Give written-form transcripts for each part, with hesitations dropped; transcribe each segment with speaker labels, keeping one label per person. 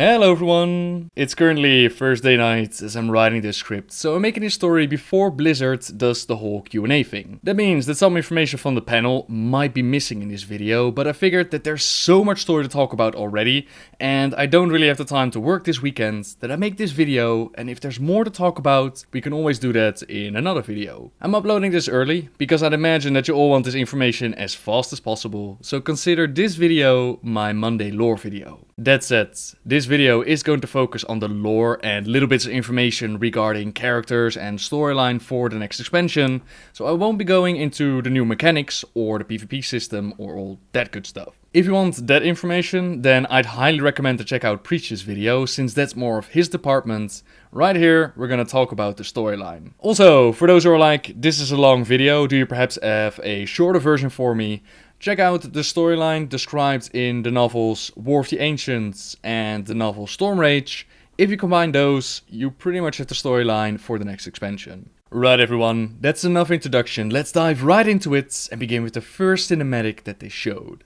Speaker 1: Hello everyone! It's currently Thursday night as I'm writing this script, so I'm making this story before Blizzard does the whole Q&A thing. That means that some information from the panel might be missing in this video, but I figured that there's so much story to talk about already, and I don't really have the time to work this weekend, that I make this video, and if there's more to talk about, we can always do that in another video. I'm uploading this early, because I'd imagine that you all want this information as fast as possible, so consider this video my Monday lore video. That said, this video is going to focus on the lore and little bits of information regarding characters and storyline for the next expansion, so I won't be going into the new mechanics or the PvP system or all that good stuff. If you want that information, then I'd highly recommend to check out Preach's video, since that's more of his department. Right here, we're gonna talk about the storyline. Also, for those who are like, this is a long video, do you perhaps have a shorter version for me? Check out the storyline described in the novels War of the Ancients and the novel Stormrage. If you combine those, you pretty much have the storyline for the next expansion. Right everyone, that's enough introduction, let's dive right into it and begin with the first cinematic that they showed.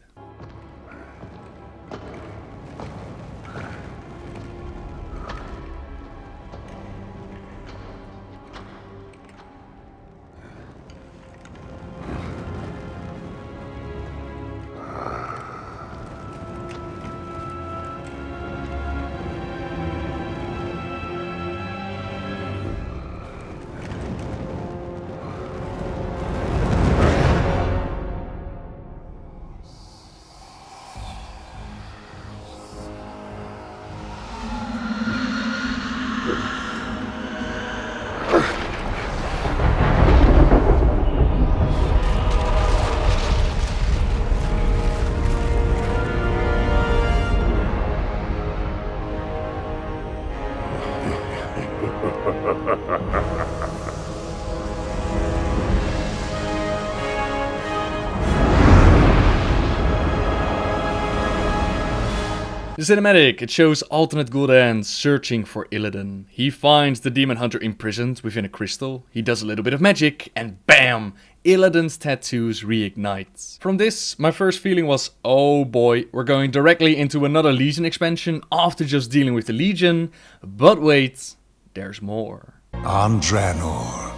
Speaker 1: The cinematic, it shows alternate Gul'dan searching for Illidan. He finds the demon hunter imprisoned within a crystal, he does a little bit of magic, and BAM! Illidan's tattoos reignite. From this, my first feeling was, oh boy, we're going directly into another Legion expansion after just dealing with the Legion, but wait, there's more.
Speaker 2: On Draenor,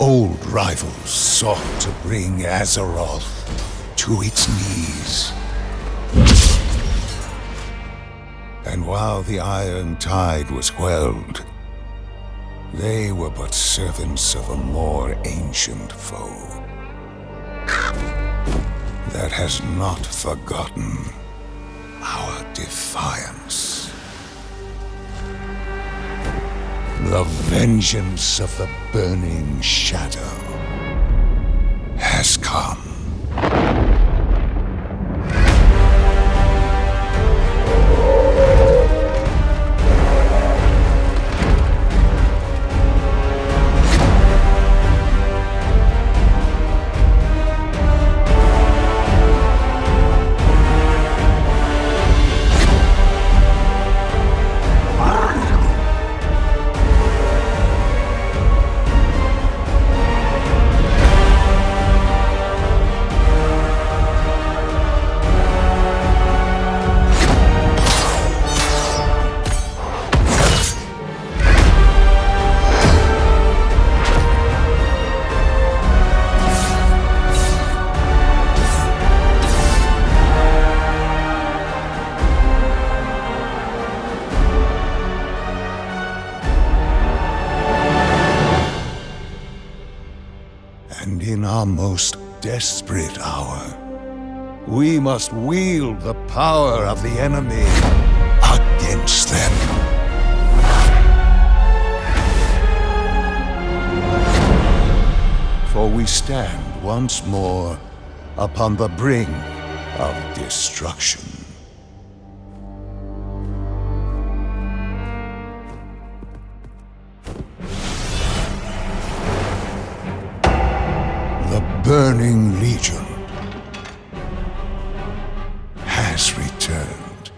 Speaker 2: old rivals sought to bring Azeroth to its knees. And while the Iron Tide was quelled, they were but servants of a more ancient foe that has not forgotten our defiance. The vengeance of the Burning Shadow has come. And in our most desperate hour, we must wield the power of the enemy against them. For we stand once more upon the brink of destruction. The Burning Legion has returned.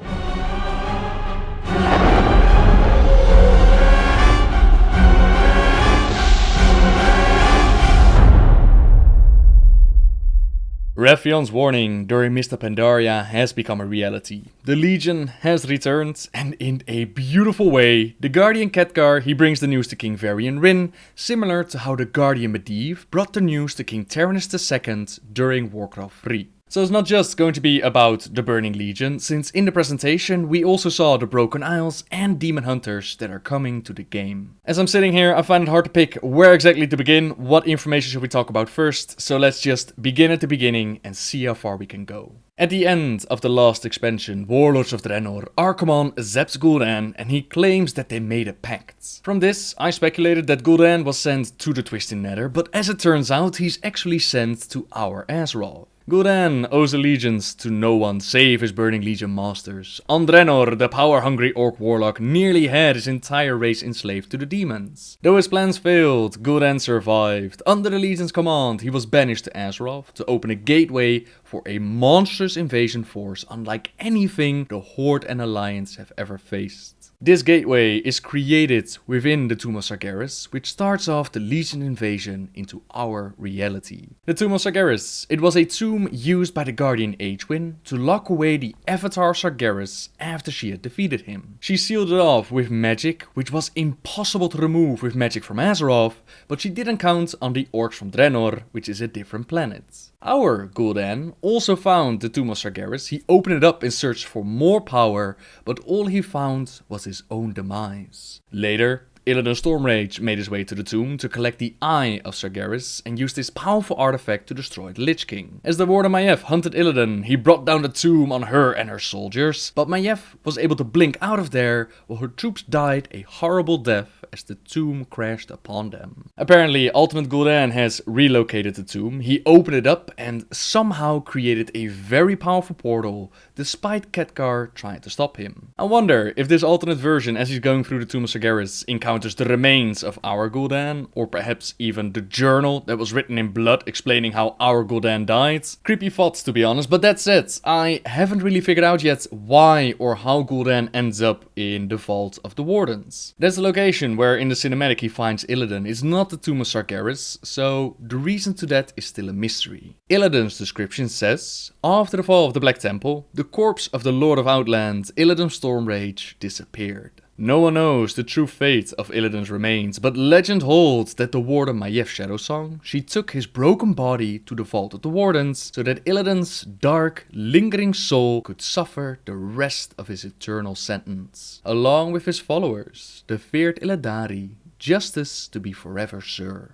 Speaker 1: Raphion's warning during Mist of Pandaria has become a reality. The Legion has returned, and in a beautiful way, the Guardian Khadgar, he brings the news to King Varian Rin, similar to how the Guardian Medivh brought the news to King Tyrannus II during Warcraft 3. So it's not just going to be about the Burning Legion, since in the presentation we also saw the Broken Isles and Demon Hunters that are coming to the game. As I'm sitting here, I find it hard to pick where exactly to begin, what information should we talk about first, so let's just begin at the beginning and see how far we can go. At the end of the last expansion, Warlords of Draenor, Archimon zaps Gul'dan and he claims that they made a pact. From this, I speculated that Gul'dan was sent to the Twisted Nether, but as it turns out, he's actually sent to our Azeroth. Gul'dan owes allegiance to no one save his Burning Legion masters. On Draenor, the power-hungry Orc Warlock nearly had his entire race enslaved to the demons. Though his plans failed, Gul'dan survived. Under the Legion's command, he was banished to Azeroth to open a gateway for a monstrous invasion force unlike anything the Horde and Alliance have ever faced. This gateway is created within the Tomb of Sargeras, which starts off the Legion invasion into our reality. The Tomb of Sargeras, it was a tomb used by the Guardian Aegwynn to lock away the Avatar Sargeras after she had defeated him. She sealed it off with magic, which was impossible to remove with magic from Azeroth, but she didn't count on the orcs from Draenor, which is a different planet. Our Gul'dan also found the Tomb of Sargeras. He opened it up in search for more power, but all he found was his own demise. Later, Illidan Stormrage made his way to the tomb to collect the Eye of Sargeras and used this powerful artifact to destroy the Lich King. As the Warden Maiev hunted Illidan, he brought down the tomb on her and her soldiers, but Maiev was able to blink out of there while her troops died a horrible death as the tomb crashed upon them. Apparently, Ultimate Gul'dan has relocated the tomb. He opened it up and somehow created a very powerful portal, despite Khadgar trying to stop him. I wonder if this alternate version, as he's going through the Tomb of Sargeras, encounters the remains of our Gul'dan, or perhaps even the journal that was written in blood explaining how our Gul'dan died. Creepy thoughts, to be honest, but that's it. I haven't really figured out yet why or how Gul'dan ends up in the Vault of the Wardens. That's the location where in the cinematic he finds Illidan. It's not the Tomb of Sargeras, so the reason to that is still a mystery. Illidan's description says, after the fall of the Black Temple, the corpse of the Lord of Outland, Illidan Stormrage, disappeared. No one knows the true fate of Illidan's remains, but legend holds that the Warden Maiev Shadowsong, she took his broken body to the Vault of the Wardens so that Illidan's dark, lingering soul could suffer the rest of his eternal sentence. Along with his followers, the feared Illidari, justice to be forever served.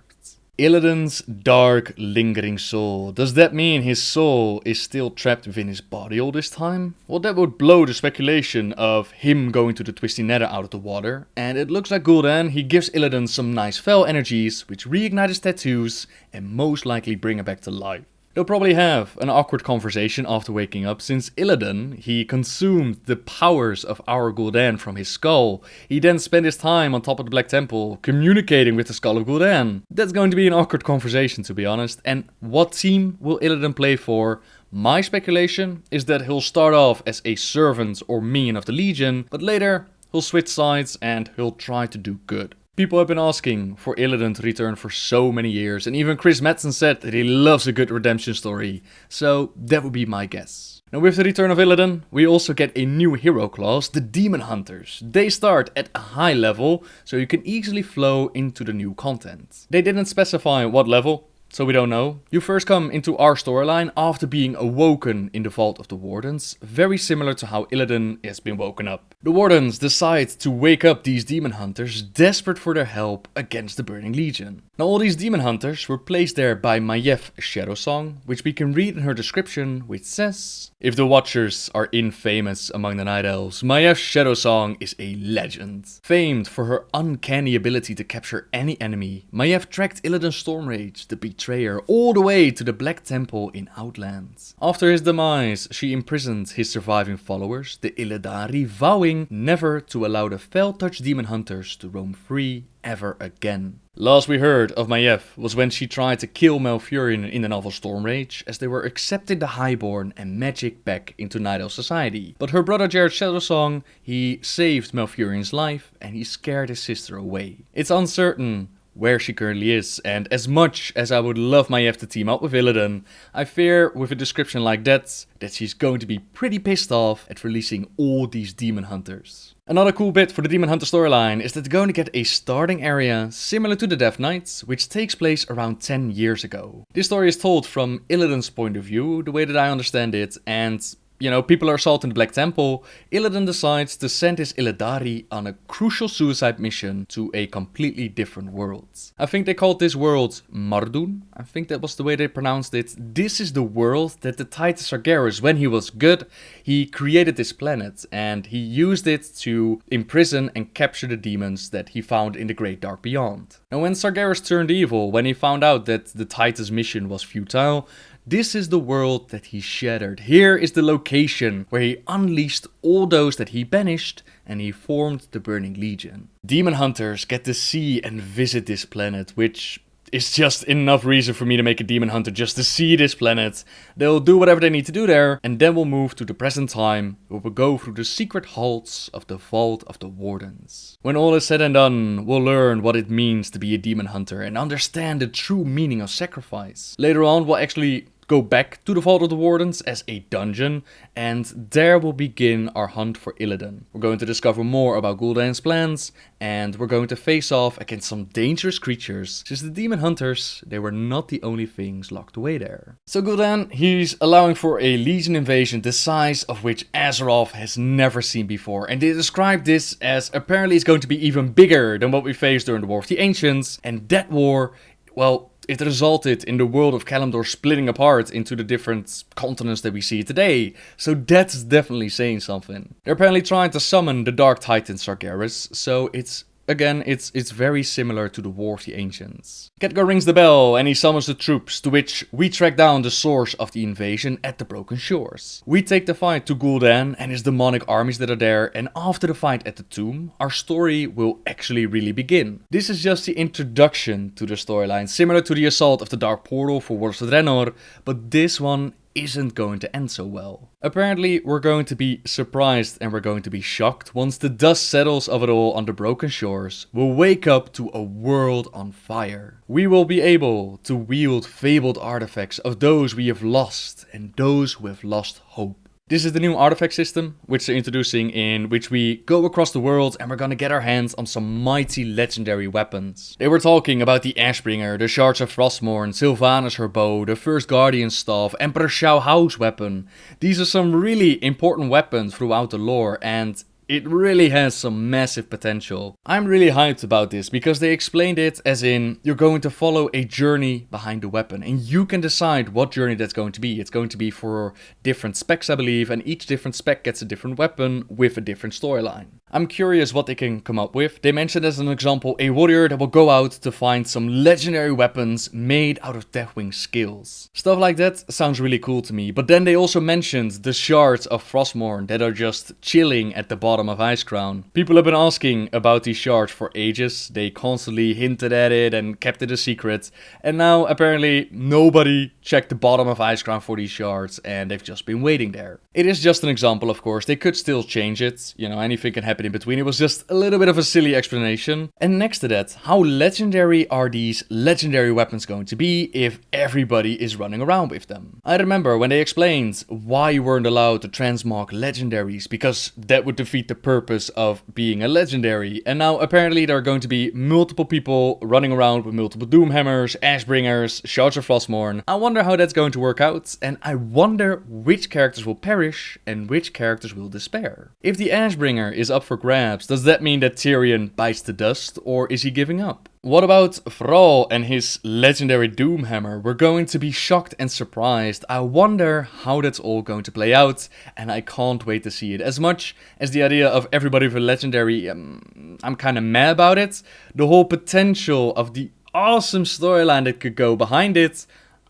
Speaker 1: Illidan's dark, lingering soul. Does that mean his soul is still trapped within his body all this time? Well, that would blow the speculation of him going to the Twisty Nether out of the water. And it looks like Gul'dan, he gives Illidan some nice fell energies, which reignite his tattoos and most likely bring him back to life. They'll probably have an awkward conversation after waking up, since Illidan, he consumed the powers of our Gul'dan from his skull. He then spent his time on top of the Black Temple, communicating with the skull of Gul'dan. That's going to be an awkward conversation, to be honest. And what team will Illidan play for? My speculation is that he'll start off as a servant or minion of the Legion, but later he'll switch sides and he'll try to do good. People have been asking for Illidan to return for so many years, and even Chris Madsen said that he loves a good redemption story, so that would be my guess. Now with the return of Illidan, we also get a new hero class, the Demon Hunters. They start at a high level, so you can easily flow into the new content. They didn't specify what level, so we don't know. You first come into our storyline after being awoken in the Vault of the Wardens, very similar to how Illidan has been woken up. The Wardens decide to wake up these Demon Hunters, desperate for their help against the Burning Legion. Now all these Demon Hunters were placed there by Maiev Shadowsong, which we can read in her description, which says, if the Watchers are infamous among the Night Elves, Maiev Shadowsong is a legend. Famed for her uncanny ability to capture any enemy, Maiev tracked Illidan Stormrage, the betrayer, all the way to the Black Temple in Outlands. After his demise, she imprisoned his surviving followers, the Illidari, vowing never to allow the fell-touched Demon Hunters to roam free ever again. Last we heard of Maiev was when she tried to kill Malfurion in the novel Stormrage, as they were accepting the Highborn and magic back into Night Elf society. But her brother Jared Shadowsong, he saved Malfurion's life and he scared his sister away. It's uncertain where she currently is, and as much as I would love Maiev to team up with Illidan, I fear with a description like that she's going to be pretty pissed off at releasing all these demon hunters. Another cool bit for the Demon Hunter storyline is that they're going to get a starting area similar to the Death Knights, which takes place around 10 years ago. This story is told from Illidan's point of view, the way that I understand it, and people are assaulting the Black Temple. Illidan decides to send his Illidari on a crucial suicide mission to a completely different world. I think they called this world Mardum. I think that was the way they pronounced it. This is the world that the Titan Sargeras, when he was good, he created this planet and he used it to imprison and capture the demons that he found in the Great Dark Beyond. And when Sargeras turned evil, when he found out that the Titan's mission was futile, this is the world that he shattered. Here is the location where he unleashed all those that he banished and he formed the Burning Legion. Demon hunters get to see and visit this planet, which is just enough reason for me to make a demon hunter just to see this planet. They'll do whatever they need to do there, and then we'll move to the present time, where we'll go through the secret halls of the Vault of the Wardens. When all is said and done, we'll learn what it means to be a demon hunter and understand the true meaning of sacrifice. Later on, we'll actually go back to the Vault of the Wardens as a dungeon, and there we'll begin our hunt for Illidan. We're going to discover more about Gul'dan's plans, and we're going to face off against some dangerous creatures, since the demon hunters, they were not the only things locked away there. So Gul'dan, he's allowing for a legion invasion the size of which Azeroth has never seen before, and they describe this as apparently it's going to be even bigger than what we faced during the War of the Ancients, and that war, well, it resulted in the world of Kalimdor splitting apart into the different continents that we see today. So that's definitely saying something. They're apparently trying to summon the Dark Titan Sargeras, so it's very similar to the War of the Ancients. Khadgar rings the bell and he summons the troops, to which we track down the source of the invasion at the Broken Shores. We take the fight to Gul'dan and his demonic armies that are there, and after the fight at the tomb, our story will actually really begin. This is just the introduction to the storyline, similar to the assault of the Dark Portal for Warcraft of Draenor, but this one isn't going to end so well. Apparently, we're going to be surprised and we're going to be shocked once the dust settles of it all on the Broken Shores. We'll wake up to a world on fire. We will be able to wield fabled artifacts of those we have lost and those who have lost hope. This is the new artifact system, which they're introducing, in which we go across the world and we're gonna get our hands on some mighty legendary weapons. They were talking about the Ashbringer, the Shards of Frostmourne, Sylvanas her bow, the First Guardian staff, Emperor Shao Hao's weapon. These are some really important weapons throughout the lore, and it really has some massive potential. I'm really hyped about this because they explained it as in you're going to follow a journey behind the weapon and you can decide what journey that's going to be. It's going to be for different specs, I believe, and each different spec gets a different weapon with a different storyline. I'm curious what they can come up with. They mentioned as an example a warrior that will go out to find some legendary weapons made out of Deathwing skills. Stuff like that sounds really cool to me, but then they also mentioned the Shards of Frostmourne that are just chilling at the bottom of Icecrown. People have been asking about these shards for ages. They constantly hinted at it and kept it a secret, and now apparently nobody checked the bottom of Icecrown for these shards and they've just been waiting there. It is just an example, of course. They could still change it, anything can happen in between. It was just a little bit of a silly explanation. And next to that, how legendary are these legendary weapons going to be if everybody is running around with them? I remember when they explained why you weren't allowed to transmog legendaries, because that would defeat the purpose of being a legendary. And now apparently there are going to be multiple people running around with multiple Doomhammers, Ashbringers, Shards of Frostmourne. I wonder how that's going to work out, and I wonder which characters will perish and which characters will despair. If the Ashbringer is up for grabs, does that mean that Tyrion bites the dust, or is he giving up? What about Thrall and his legendary Doomhammer? We're going to be shocked and surprised. I wonder how that's all going to play out, and I can't wait to see it. As much as the idea of everybody with a legendary, I'm kind of mad about it. The whole potential of the awesome storyline that could go behind it,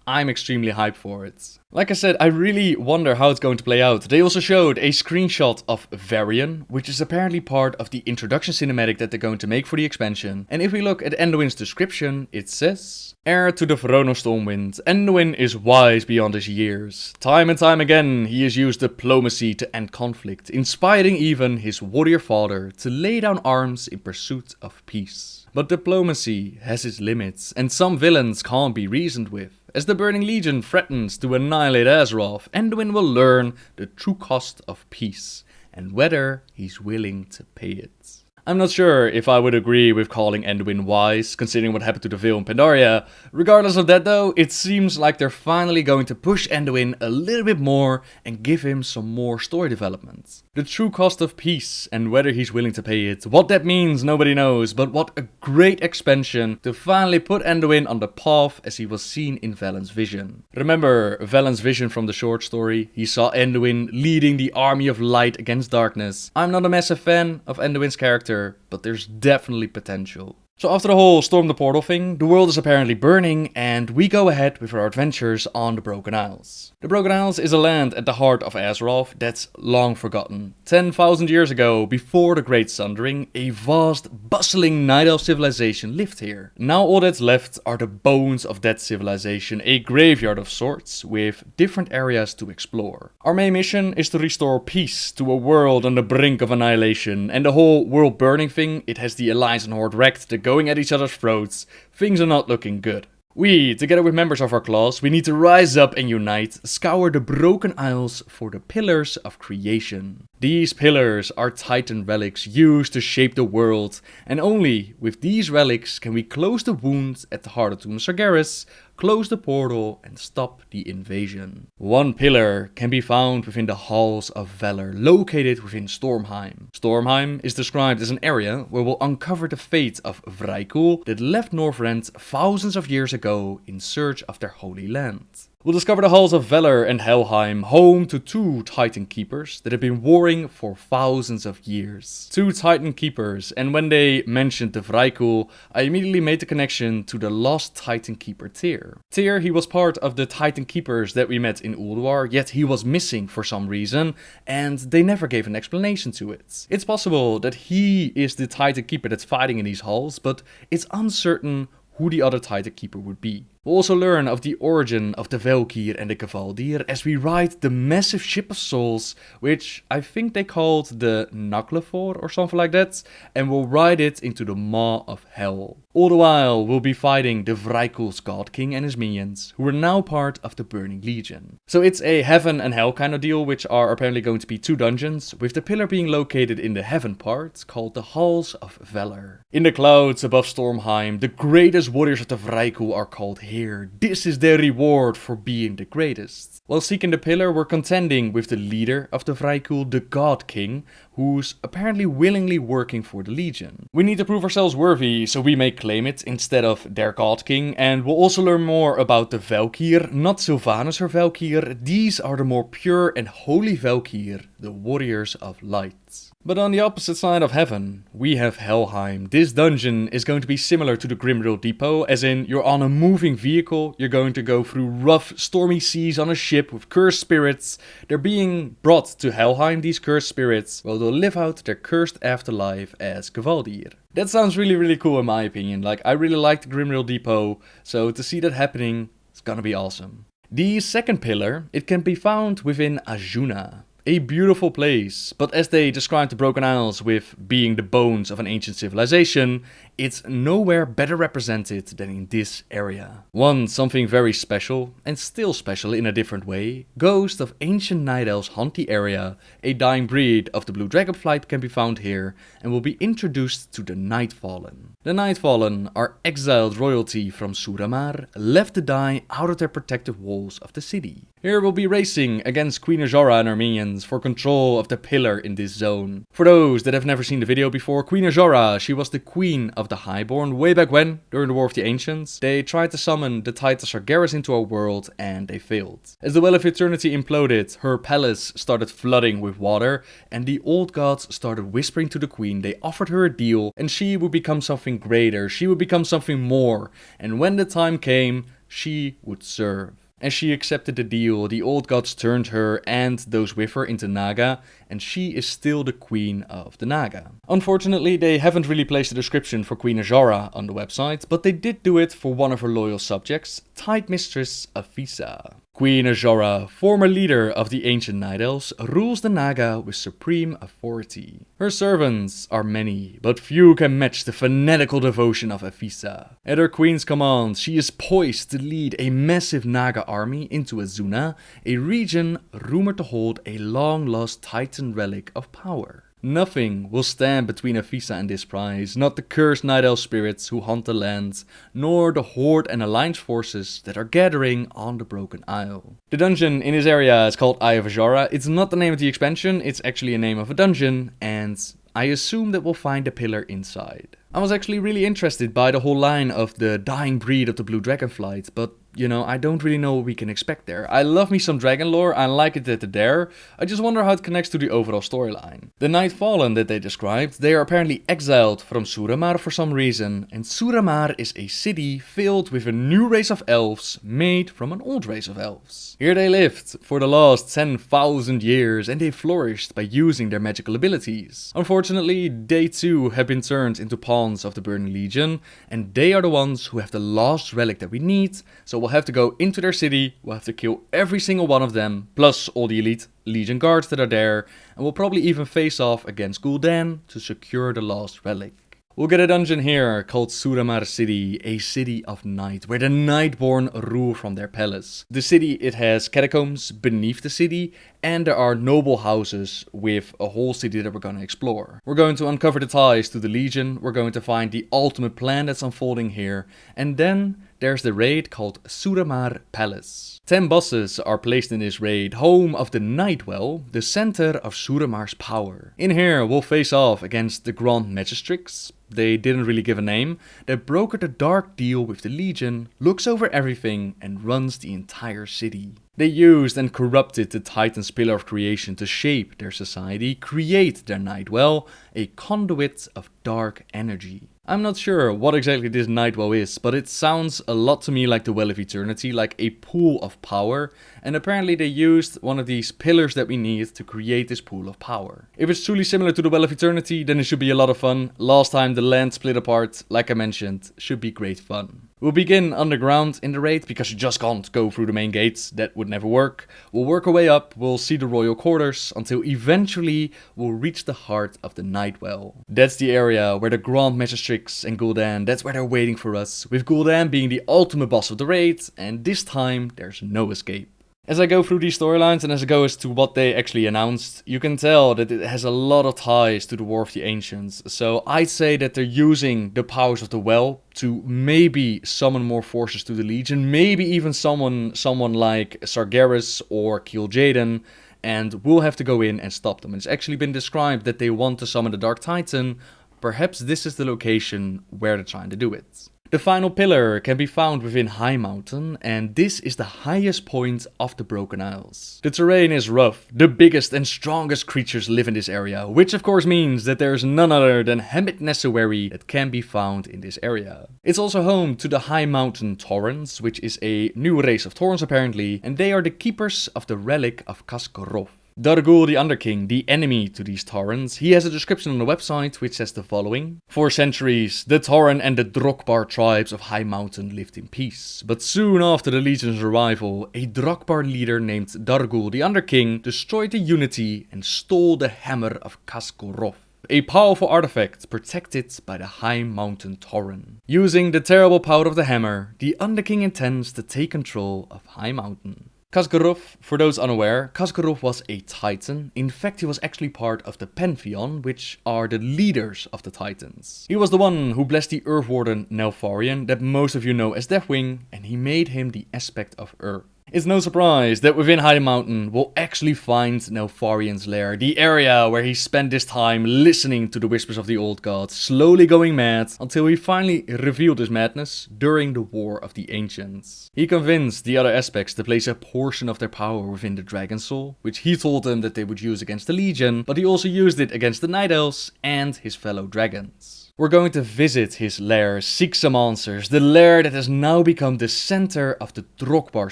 Speaker 1: I'm extremely hyped for it. Like I said, I really wonder how it's going to play out. They also showed a screenshot of Varian, which is apparently part of the introduction cinematic that they're going to make for the expansion. And if we look at Anduin's description, it says, heir to the throne of Stormwind, Anduin is wise beyond his years. Time and time again, he has used diplomacy to end conflict, inspiring even his warrior father to lay down arms in pursuit of peace. But diplomacy has its limits, and some villains can't be reasoned with. As the Burning Legion threatens to annihilate Azeroth, Anduin will learn the true cost of peace, and whether he's willing to pay it. I'm not sure if I would agree with calling Anduin wise, considering what happened to the Veil in Pandaria. Regardless of that though, it seems like they're finally going to push Anduin a little bit more and give him some more story development. The true cost of peace and whether he's willing to pay it. What that means, nobody knows, but what a great expansion to finally put Anduin on the path as he was seen in Valen's vision. Remember Valen's vision from the short story? He saw Anduin leading the army of light against darkness. I'm not a massive fan of Anduin's character, but there's definitely potential. So after the whole Storm the Portal thing, the world is apparently burning and we go ahead with our adventures on the Broken Isles. The Broken Isles is a land at the heart of Azeroth that's long forgotten. 10,000 years ago, before the Great Sundering, a vast, bustling Night Elf civilization lived here. Now all that's left are the bones of that civilization, a graveyard of sorts, with different areas to explore. Our main mission is to restore peace to a world on the brink of annihilation, and the whole world burning thing, it has the Alliance and Horde wrecked, the going at each other's throats, things are not looking good. We, together with members of our class, we need to rise up and unite, scour the Broken Isles for the Pillars of Creation. These pillars are Titan relics used to shape the world, and only with these relics can we close the wound at the heart of Tomb Sargeras, close the portal and stop the invasion. One pillar can be found within the Halls of Valor, located within Stormheim. Stormheim is described as an area where we'll uncover the fate of Vrykul that left Northrend thousands of years ago in search of their holy land. We'll discover the Halls of Valor and Helheim, home to two Titan Keepers that have been warring for thousands of years. Two Titan Keepers, and when they mentioned the Vrykul, I immediately made the connection to the lost Titan Keeper Tyr. Tyr, he was part of the Titan Keepers that we met in Ulduar, yet he was missing for some reason, and they never gave an explanation to it. It's possible that he is the Titan Keeper that's fighting in these halls, but it's uncertain who the other Titan Keeper would be. We'll also learn of the origin of the Valkyr and the Gavaldir as we ride the massive ship of souls, which I think they called the Naglivor or something like that, and we'll ride it into the maw of hell. All the while, we'll be fighting the Vrykul's God King and his minions, who are now part of the Burning Legion. So it's a heaven and hell kind of deal, which are apparently going to be two dungeons, with the pillar being located in the heaven part, called the Halls of Valor. In the clouds above Stormheim, the greatest warriors of the Vrykul are called here. This is their reward for being the greatest. While seeking the pillar, we're contending with the leader of the Vrykul, the God King, who's apparently willingly working for the Legion. We need to prove ourselves worthy, so we may claim it instead of their God King, and we'll also learn more about the Valkyr, not Sylvanas or Valkyr. These are the more pure and holy Valkyr, the warriors of light. But on the opposite side of heaven, we have Helheim. This dungeon is going to be similar to the Grimrill Depot, as in you're on a moving vehicle, you're going to go through rough, stormy seas on a ship with cursed spirits. They're being brought to Helheim, these cursed spirits, while they'll live out their cursed afterlife as Gavaldir. That sounds really cool in my opinion. Like, I really like the Grimrill Depot, so to see that happening, it's gonna be awesome. The second pillar, it can be found within Azshuna. A beautiful place, but as they describe the Broken Isles with being the bones of an ancient civilization, it's nowhere better represented than in this area. Something very special, and still special in a different way, ghosts of ancient Night Elves haunt the area, a dying breed of the Blue Dragonflight can be found here, and will be introduced to the Nightfallen. The Nightfallen are exiled royalty from Suramar, left to die out of their protective walls of the city. Here we'll be racing against Queen Azshara and her minions for control of the pillar in this zone. For those that have never seen the video before, Queen Azshara, she was the queen of the Highborn way back when, during the War of the Ancients. They tried to summon the Titan Sargeras into our world and they failed. As the Well of Eternity imploded, her palace started flooding with water and the old gods started whispering to the queen. They offered her a deal and she would become something greater, she would become something more, and when the time came, she would serve. As she accepted the deal, the old gods turned her and those with her into Naga, and she is still the queen of the Naga. Unfortunately, they haven't really placed a description for Queen Azshara on the website, but they did do it for one of her loyal subjects, Tide Mistress Afisa. Queen Azshara, former leader of the ancient Night Elves, rules the Naga with supreme authority. Her servants are many, but few can match the fanatical devotion of Afisa. At her queen's command, she is poised to lead a massive Naga army into Azsuna, a region rumored to hold a long-lost Titan relic of power. Nothing will stand between Afisa and this prize, not the cursed Night Elf spirits who haunt the land, nor the Horde and Alliance forces that are gathering on the Broken Isle. The dungeon in this area is called Eye of Azshara. It's not the name of the expansion, it's actually a name of a dungeon, and I assume that we'll find a pillar inside. I was actually really interested by the whole line of the dying breed of the Blue Dragonflight, but you know, I don't really know what we can expect there. I love me some dragon lore, I like it that they're there, I just wonder how it connects to the overall storyline. The Night Fallen that they described, they are apparently exiled from Suramar for some reason, and Suramar is a city filled with a new race of elves made from an old race of elves. Here they lived for the last 10,000 years, and they flourished by using their magical abilities. Unfortunately, they too have been turned into pawns of the Burning Legion, and they are the ones who have the last relic that we need, so we'll have to go into their city, we'll have to kill every single one of them, plus all the elite Legion guards that are there, and we'll probably even face off against Gul'dan to secure the last relic. We'll get a dungeon here called Suramar City, a city of night, where the Nightborn rule from their palace. The city, it has catacombs beneath the city, and there are noble houses with a whole city that we're going to explore. We're going to uncover the ties to the Legion, we're going to find the ultimate plan that's unfolding here, and then there's the raid called Suramar Palace. 10 bosses are placed in this raid, home of the Nightwell, the center of Suramar's power. In here we'll face off against the Grand Magistrix, they didn't really give a name, that brokered a dark deal with the Legion, looks over everything and runs the entire city. They used and corrupted the Titan's pillar of creation to shape their society, create their Nightwell, a conduit of dark energy. I'm not sure what exactly this Nightwell is, but it sounds a lot to me like the Well of Eternity, like a pool of power, and apparently they used one of these pillars that we need to create this pool of power. If it's truly similar to the Well of Eternity, then it should be a lot of fun. Last time the land split apart, like I mentioned, should be great fun. We'll begin underground in the raid, because you just can't go through the main gates, that would never work. We'll work our way up, we'll see the royal quarters, until eventually we'll reach the heart of the Nightwell. That's the area where the Grand Magistrix and Gul'dan, that's where they're waiting for us, with Gul'dan being the ultimate boss of the raid, and this time there's no escape. As I go through these storylines and as I go as to what they actually announced, you can tell that it has a lot of ties to the War of the Ancients. So I'd say that they're using the powers of the Well to maybe summon more forces to the Legion, maybe even someone like Sargeras or Kil'jaeden, and we'll have to go in and stop them. It's actually been described that they want to summon the Dark Titan. Perhaps this is the location where they're trying to do it. The final pillar can be found within Highmountain, and this is the highest point of the Broken Isles. The terrain is rough, the biggest and strongest creatures live in this area, which of course means that there's none other than Hemet Nessuary that can be found in this area. It's also home to the Highmountain Taurens, which is a new race of Taurens apparently, and they are the keepers of the relic of Khaz'goroth. Dargul the Underking, the enemy to these Taurens, he has a description on the website which says the following. For centuries, the Tauren and the Drokbar tribes of Highmountain lived in peace. But soon after the Legion's arrival, a Drokbar leader named Dargul the Underking destroyed the unity and stole the hammer of Khaz'goroth, a powerful artifact protected by the Highmountain Tauren. Using the terrible power of the hammer, the Underking intends to take control of Highmountain. Khaz'goroth, for those unaware, Khaz'goroth was a Titan. In fact, he was actually part of the Pantheon, which are the leaders of the Titans. He was the one who blessed the Earth Warden Neltharion, that most of you know as Deathwing, and he made him the aspect of Earth. It's no surprise that within Highmountain we'll actually find Neltharion's lair, the area where he spent his time listening to the whispers of the old gods, slowly going mad, until he finally revealed his madness during the War of the Ancients. He convinced the other aspects to place a portion of their power within the Dragon Soul, which he told them that they would use against the Legion, but he also used it against the Night Elves and his fellow dragons. We're going to visit his lair, seek some answers, the lair that has now become the center of the Drogbar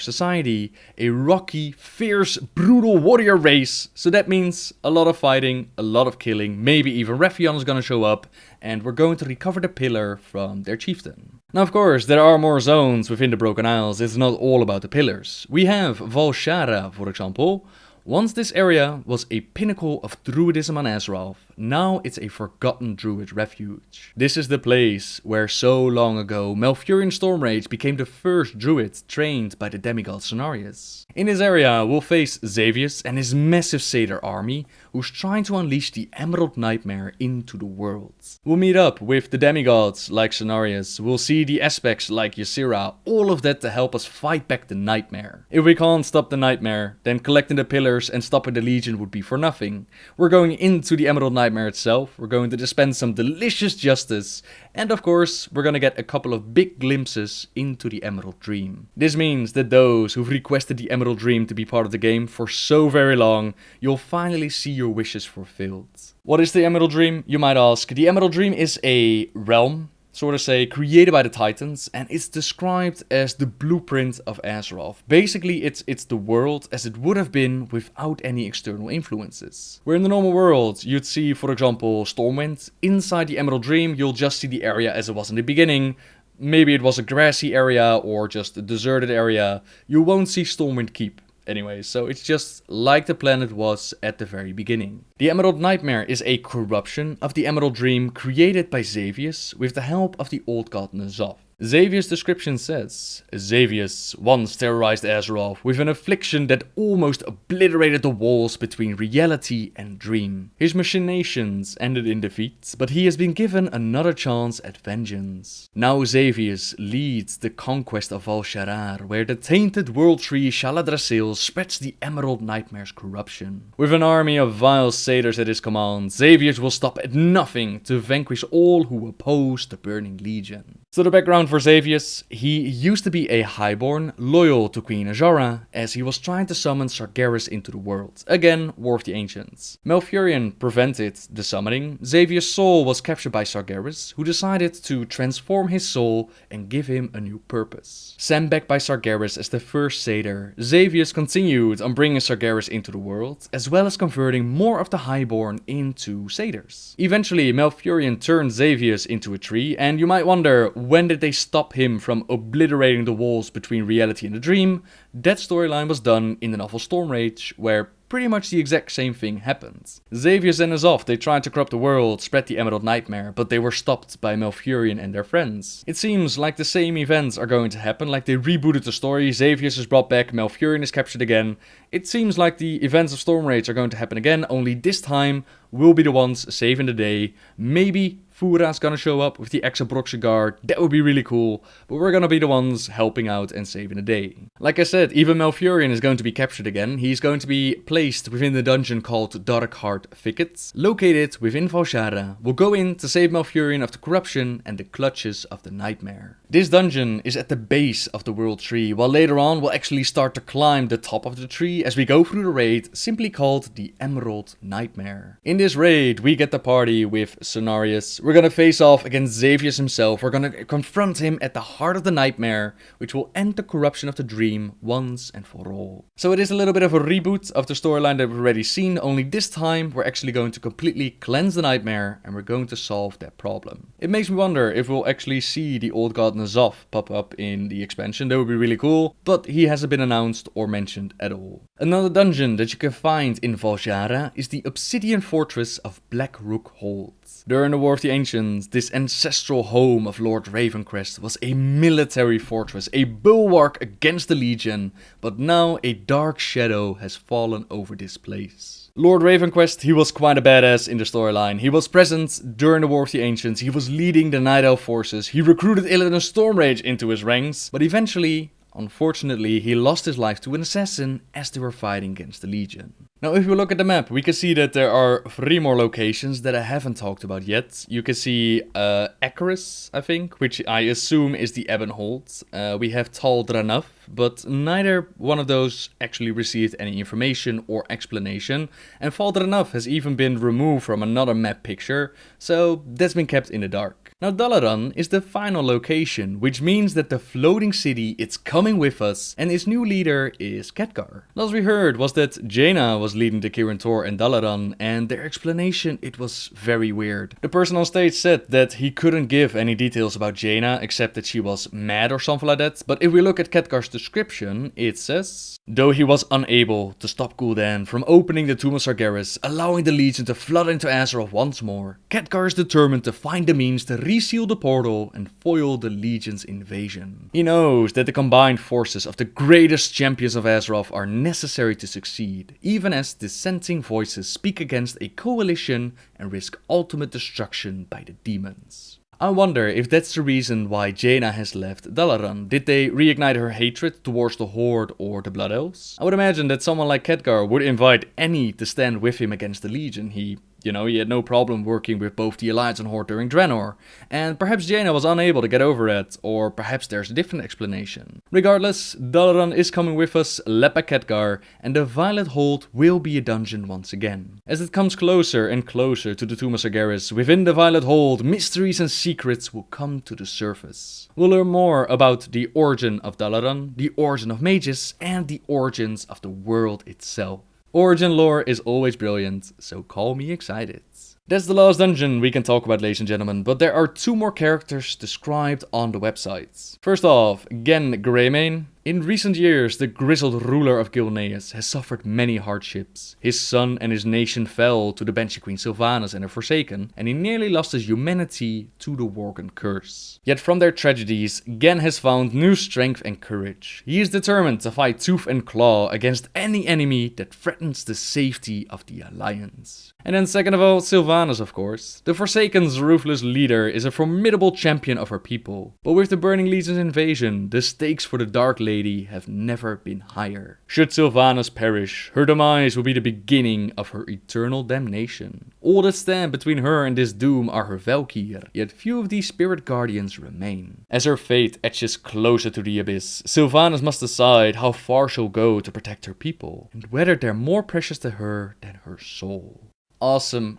Speaker 1: society, a rocky, fierce, brutal warrior race, so that means a lot of fighting, a lot of killing, maybe even Raffion is gonna show up, and we're going to recover the pillar from their chieftain. Now of course, there are more zones within the Broken Isles, it's not all about the pillars. We have Azshara, for example. Once this area was a pinnacle of druidism on Azeroth, now it's a forgotten druid refuge. This is the place where so long ago Malfurion Stormrage became the first druid trained by the demigod Cenarius. In this area we'll face Xavius and his massive satyr army, who's trying to unleash the Emerald Nightmare into the world. We'll meet up with the demigods like Cenarius, we'll see the aspects like Ysera, all of that to help us fight back the Nightmare. If we can't stop the Nightmare, then collecting the pillars and stopping the Legion would be for nothing. We're going into the Emerald Nightmare itself, we're going to dispense some delicious justice, and of course we're gonna get a couple of big glimpses into the Emerald Dream. This means that those who've requested the Emerald Dream to be part of the game for so very long, you'll finally see your wishes fulfilled. What is the Emerald Dream, you might ask? The Emerald Dream is a realm, sort of say, created by the Titans, and it's described as the blueprint of Azeroth. Basically, it's the world as it would have been without any external influences. Where in the normal world, you'd see, for example, Stormwind. Inside the Emerald Dream, you'll just see the area as it was in the beginning. Maybe it was a grassy area or just a deserted area. You won't see Stormwind Keep. Anyway, so it's just like the planet was at the very beginning. The Emerald Nightmare is a corruption of the Emerald Dream created by Xavius with the help of the old god N'Zoth. Xavius' description says, Xavius once terrorized Azeroth with an affliction that almost obliterated the walls between reality and dream. His machinations ended in defeat, but he has been given another chance at vengeance. Now Xavius leads the conquest of Azshara, where the tainted world tree Shaladrassil spreads the Emerald Nightmare's corruption. With an army of vile satyrs at his command, Xavius will stop at nothing to vanquish all who oppose the Burning Legion. So the background for Xavius, he used to be a highborn, loyal to Queen Azshara, as he was trying to summon Sargeras into the world. Again, War of the Ancients. Malfurion prevented the summoning. Xavius' soul was captured by Sargeras, who decided to transform his soul and give him a new purpose. Sent back by Sargeras as the first satyr, Xavius continued on bringing Sargeras into the world, as well as converting more of the highborn into satyrs. Eventually, Malfurion turned Xavius into a tree, and you might wonder, when did they stop him from obliterating the walls between reality and the dream? That storyline was done in the novel Stormrage, where pretty much the exact same thing happened. Xavius and N'Zoth, they tried to corrupt the world, spread the Emerald Nightmare, but they were stopped by Malfurion and their friends. It seems like the same events are going to happen, like they rebooted the story, Xavius is brought back, Malfurion is captured again. It seems like the events of Stormrage are going to happen again, only this time we'll be the ones saving the day. Maybe Fura's gonna show up with the Exabroxy Guard, that would be really cool, but we're gonna be the ones helping out and saving the day. Like I said, even Malfurion is going to be captured again. He's going to be placed within the dungeon called Darkheart Thickets, located within Azshara. We'll go in to save Malfurion of the corruption and the clutches of the Nightmare. This dungeon is at the base of the World Tree, while later on we'll actually start to climb the top of the tree as we go through the raid, simply called the Emerald Nightmare. In this raid, we get the party with Cenarius. We're gonna face off against Xavius himself. We're gonna confront him at the heart of the Nightmare, which will end the corruption of the dream once and for all. So it is a little bit of a reboot of the storyline that we've already seen, only this time we're actually going to completely cleanse the Nightmare and we're going to solve that problem. It makes me wonder if we'll actually see the old god N'Zoth pop up in the expansion. That would be really cool, but he hasn't been announced or mentioned at all. Another dungeon that you can find in Azshara is the Obsidian Fortress of Blackrook Hold. During the War of the Ancients, this ancestral home of Lord Ravencrest was a military fortress, a bulwark against the Legion, but now a dark shadow has fallen over this place. Lord Ravencrest, he was quite a badass in the storyline. He was present during the War of the Ancients, he was leading the Night Elf forces, he recruited Illidan Stormrage into his ranks, but eventually, unfortunately, he lost his life to an assassin as they were fighting against the Legion. Now, if we look at the map, we can see that there are 3 more locations that I haven't talked about yet. You can see Icarus, I think, which I assume is the Ebonhold. We have Tal Dranaf, but neither one of those actually received any information or explanation. And Tal Dranaf has even been removed from another map picture, so that's been kept in the dark. Now Dalaran is the final location, which means that the floating city is coming with us and its new leader is Khadgar. Last we heard was that Jaina was leading the Kirin Tor and Dalaran, and their explanation, it was very weird. The person on stage said that he couldn't give any details about Jaina except that she was mad or something like that, but if we look at Khadgar's description, it says, though he was unable to stop Gul'dan from opening the Tomb of Sargeras, allowing the Legion to flood into Azeroth once more, Khadgar is determined to find the means to reseal the portal and foil the Legion's invasion. He knows that the combined forces of the greatest champions of Azeroth are necessary to succeed, even as dissenting voices speak against a coalition and risk ultimate destruction by the demons. I wonder if that's the reason why Jaina has left Dalaran. Did they reignite her hatred towards the Horde or the Blood Elves? I would imagine that someone like Khadgar would invite any to stand with him against the Legion. He had no problem working with both the Alliance and Horde during Draenor. And perhaps Jaina was unable to get over it, or perhaps there's a different explanation. Regardless, Dalaran is coming with us, led by Khadgar, and the Violet Hold will be a dungeon once again. As it comes closer and closer to the Tomb of Sargeras, within the Violet Hold, mysteries and secrets will come to the surface. We'll learn more about the origin of Dalaran, the origin of mages, and the origins of the world itself. Origin lore is always brilliant, so call me excited. That's the last dungeon we can talk about, ladies and gentlemen, but there are 2 more characters described on the website. First off, Gen Greymane. In recent years, the grizzled ruler of Gilneas has suffered many hardships. His son and his nation fell to the Banshee Queen Sylvanas and the Forsaken, and he nearly lost his humanity to the Worgen curse. Yet from their tragedies, Gen has found new strength and courage. He is determined to fight tooth and claw against any enemy that threatens the safety of the Alliance. And then second of all, Sylvanas, of course. The Forsaken's ruthless leader is a formidable champion of her people. But with the Burning Legion's invasion, the stakes for the Dark Lady have never been higher. Should Sylvanas perish, her demise will be the beginning of her eternal damnation. All that stand between her and this doom are her Valkyr, yet few of these spirit guardians remain. As her fate etches closer to the abyss, Sylvanas must decide how far she'll go to protect her people, and whether they're more precious to her than her soul. Awesome.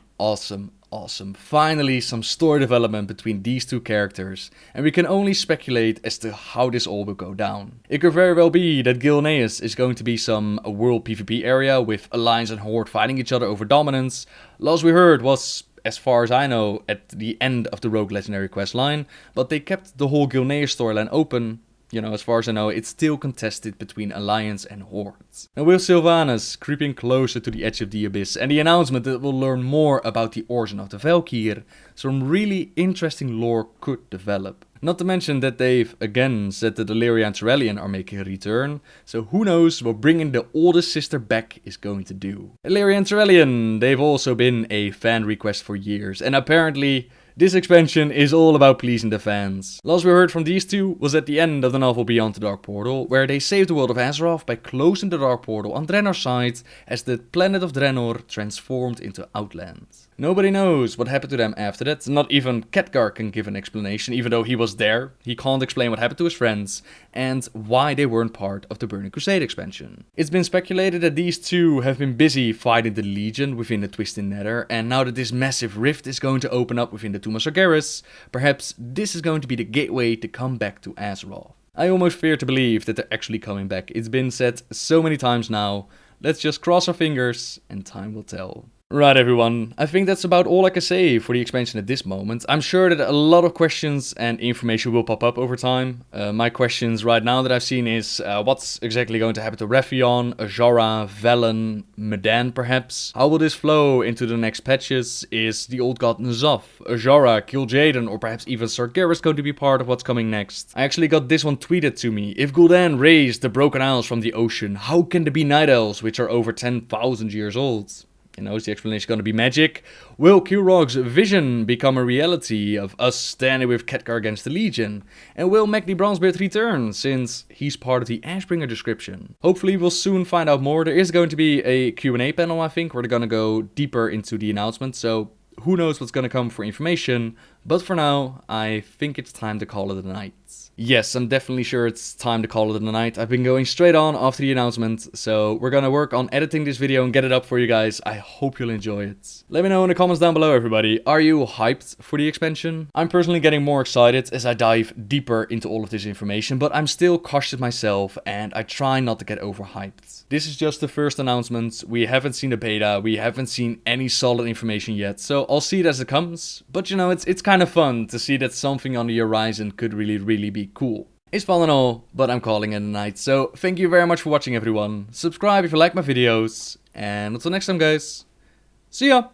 Speaker 1: Finally, some story development between these 2 characters, and we can only speculate as to how this all will go down. It could very well be that Gilneas is going to be some world PvP area with Alliance and Horde fighting each other over dominance. Last we heard was, as far as I know, at the end of the Rogue Legendary questline, but they kept the whole Gilneas storyline open. As far as I know, it's still contested between Alliance and Hordes. And with Sylvanas creeping closer to the edge of the abyss, and the announcement that we'll learn more about the origin of the Valkyr, some really interesting lore could develop. Not to mention that they've again said that Illyria and Turellian are making a return, so who knows what bringing the oldest sister back is going to do. Illyria and Turellian, they've also been a fan request for years, and apparently this expansion is all about pleasing the fans. Last we heard from these 2 was at the end of the novel Beyond the Dark Portal, where they saved the world of Azeroth by closing the Dark Portal on Draenor's side as the planet of Draenor transformed into Outland. Nobody knows what happened to them after that. Not even Khadgar can give an explanation, even though he was there. He can't explain what happened to his friends and why they weren't part of the Burning Crusade expansion. It's been speculated that these 2 have been busy fighting the Legion within the Twisted Nether, and now that this massive rift is going to open up within the Tomb of Sargeras, perhaps this is going to be the gateway to come back to Azeroth. I almost fear to believe that they're actually coming back. It's been said so many times now. Let's just cross our fingers and time will tell. Right everyone, I think that's about all I can say for the expansion at this moment. I'm sure that a lot of questions and information will pop up over time. My questions right now that I've seen is what's exactly going to happen to Rephion, Azshara, Velen, Medan perhaps? How will this flow into the next patches? Is the old god N'Zoth, Azshara, Kil'jaeden or perhaps even Sargeras going to be part of what's coming next? I actually got this one tweeted to me. If Gul'dan raised the Broken Isles from the ocean, how can there be Night Elves which are over 10,000 years old? Is the explanation going to be magic? Will Kilrog's vision become a reality of us standing with Khadgar against the Legion? And will Magni Bronzebeard return, since he's part of the Ashbringer description? Hopefully we'll soon find out more. There is going to be a Q&A panel, I think, where they're going to go deeper into the announcement, so who knows what's going to come for information. But for now, I think it's time to call it a night. Yes, I'm definitely sure it's time to call it a night. I've been going straight on after the announcement, so we're gonna work on editing this video and get it up for you guys. I hope you'll enjoy it. Let me know in the comments down below, everybody. Are you hyped for the expansion? I'm personally getting more excited as I dive deeper into all of this information, but I'm still cautious myself and I try not to get overhyped. This is just the first announcement. We haven't seen the beta, we haven't seen any solid information yet, so I'll see it as it comes. But you know, it's kind of fun to see that something on the horizon could really be cool. It's fun and all, but I'm calling it a night. So thank you very much for watching, everyone. Subscribe if you like my videos, and until next time, guys. See ya!